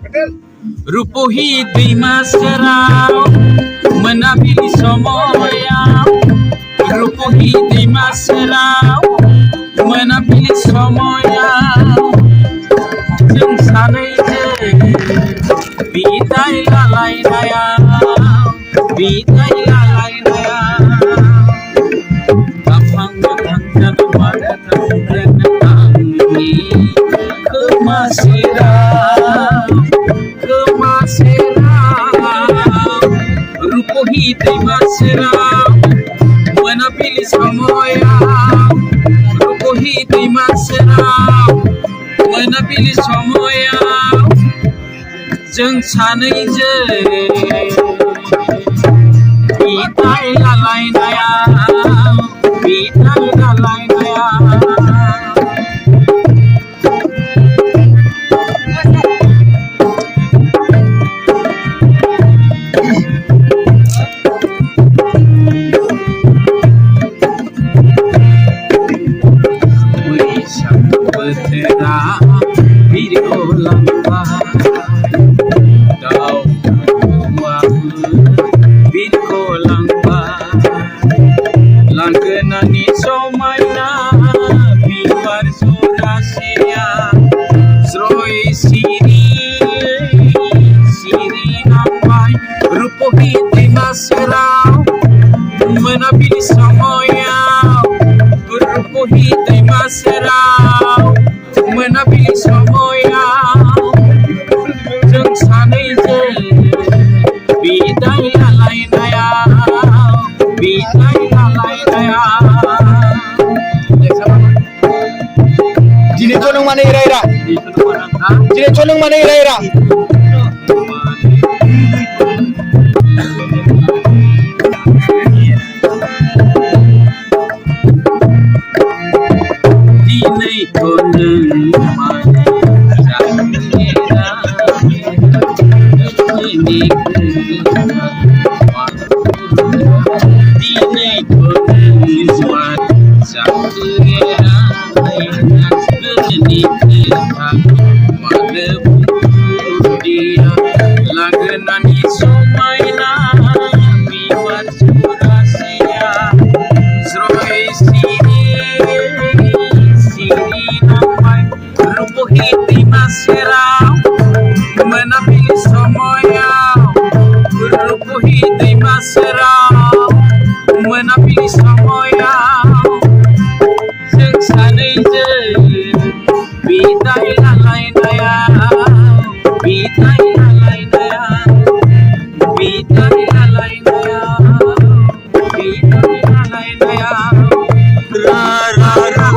रुपहि दैमा सेराव मोनाबिलि समायाव रुपहि दैमा सेराव मोनाबिलि समायाव जों सानैजों बिदाय लालायनायाव बिदाय लालायनायाव गाफां गाफां जादोंमानो थांगोन आंनि खोमा सेराव रुपहि दैमा सेराव मोनाबिलि समायाव रुपहि दैमा सेराव मोनाबिलि समायाव जों सानैजों बिदाय लालायनायाव बिदाय लालायनायाव बोथोरा बिरगलांबाय दाउ खौवौआबो बिरगलांबाय लांगोनानि समायना बिबार जरासेया स्रय सिरि सिरि नांबाय रुपहि दैमा सेराव मोनाबिलि समायाव रुपहि दैमा सेराव मोनाबिलि समायाव जों सानैजों बिदाय लालायनायाव बिदाय लालायनायाव दिनैथ' नों माने इरायरा दिनैथ' नों माने इरायरा दिनैथ' नों माने जाफेरा नोंनि दिनैथ' नों माने जाफेरा गोसोनि खोथा मानो बुंदिया लांगोनानि समायना बिबार जरासेया स्रय सिरि रुपहि दैमा सेराव मोनाबिलि समायाव रुपहि दैमा सेराव मोनाबिलि समायाव जों सानैजों बिदाय लालायनायाव बिदाय लालायनायाव बिदाय लालायनायाव बिदाय लालायनायाव रा रा रा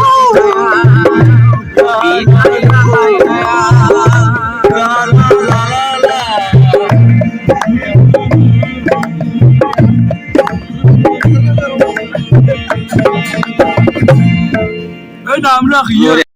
नाम रखिए।